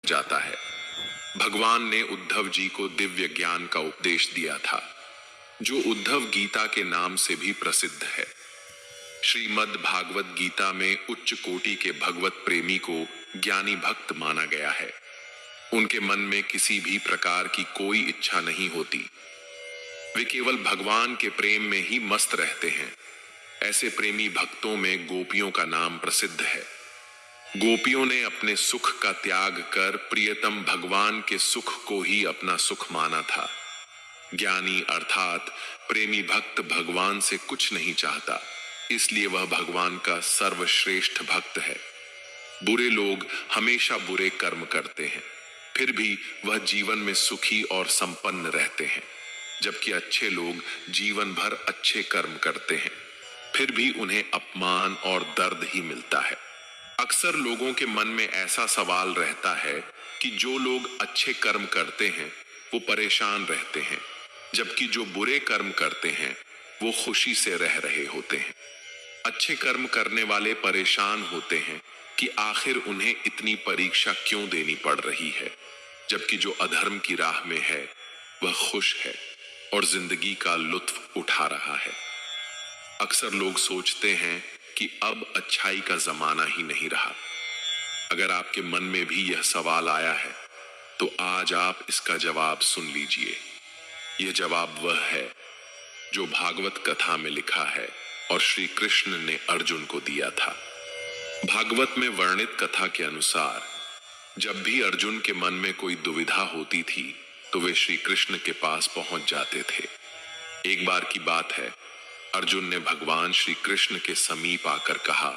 जाता है। भगवान ने उद्धव जी को दिव्य ज्ञान का उपदेश दिया था, जो उद्धव गीता के नाम से भी प्रसिद्ध है। श्रीमद् भागवत गीता में उच्च कोटि के भगवत प्रेमी को ज्ञानी भक्त माना गया है। उनके मन में किसी भी प्रकार की कोई इच्छा नहीं होती। वे केवल भगवान के प्रेम में ही मस्त रहते हैं। ऐसे प्रेमी भक्तों में गोपियों का नाम प्रसिद्ध है। गोपियों ने अपने सुख का त्याग कर प्रियतम भगवान के सुख को ही अपना सुख माना था। ज्ञानी अर्थात प्रेमी भक्त भगवान से कुछ नहीं चाहता, इसलिए वह भगवान का सर्वश्रेष्ठ भक्त है। बुरे लोग हमेशा बुरे कर्म करते हैं, फिर भी वह जीवन में सुखी और संपन्न रहते हैं, जबकि अच्छे लोग जीवन भर अच्छे कर्म करते हैं, फिर भी उन्हें अपमान और दर्द ही मिलता है। अक्सर लोगों के मन में ऐसा सवाल रहता है कि जो लोग अच्छे कर्म करते हैं वो परेशान रहते हैं, जबकि जो बुरे कर्म करते हैं वो खुशी से रह रहे होते हैं। अच्छे कर्म करने वाले परेशान होते हैं कि आखिर उन्हें इतनी परीक्षा क्यों देनी पड़ रही है, जबकि जो अधर्म की राह में है वह खुश है और जिंदगी का लुत्फ उठा रहा है। अक्सर लोग सोचते हैं कि अब अच्छाई का जमाना ही नहीं रहा। अगर आपके मन में भी यह सवाल आया है तो आज आप इसका जवाब सुन लीजिए। यह जवाब वह है जो भागवत कथा में लिखा है और श्री कृष्ण ने अर्जुन को दिया था। भागवत में वर्णित कथा के अनुसार जब भी अर्जुन के मन में कोई दुविधा होती थी तो वे श्री कृष्ण के पास पहुंच जाते थे। एक बार की बात है, अर्जुन ने भगवान श्री कृष्ण के समीप आकर कहा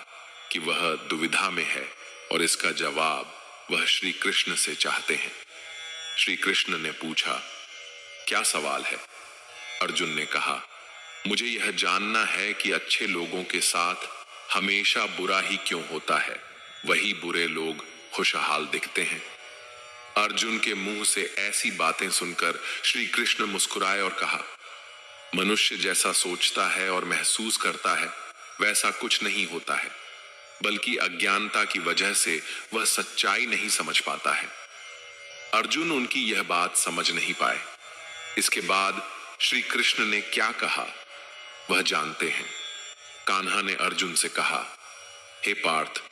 कि वह दुविधा में है और इसका जवाब वह श्री कृष्ण से चाहते हैं। श्री कृष्ण ने पूछा, क्या सवाल है? अर्जुन ने कहा, मुझे यह जानना है कि अच्छे लोगों के साथ हमेशा बुरा ही क्यों होता है, वही बुरे लोग खुशहाल दिखते हैं। अर्जुन के मुंह से ऐसी बातें सुनकर श्री कृष्ण मुस्कुराए और कहा, मनुष्य जैसा सोचता है और महसूस करता है वैसा कुछ नहीं होता है, बल्कि अज्ञानता की वजह से वह सच्चाई नहीं समझ पाता है। अर्जुन उनकी यह बात समझ नहीं पाए। इसके बाद श्री कृष्ण ने क्या कहा वह जानते हैं। कान्हा ने अर्जुन से कहा, हे पार्थ,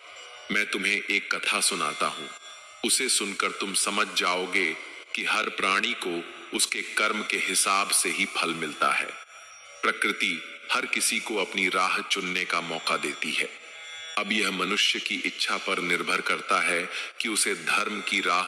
मैं तुम्हें एक कथा सुनाता हूं, उसे सुनकर तुम समझ जाओगे कि हर प्राणी को उसके कर्म के हिसाब से ही फल मिलता है। प्रकृति हर किसी को अपनी राह चुनने का मौका देती है। अब यह मनुष्य की इच्छा पर निर्भर करता है कि उसे धर्म की राह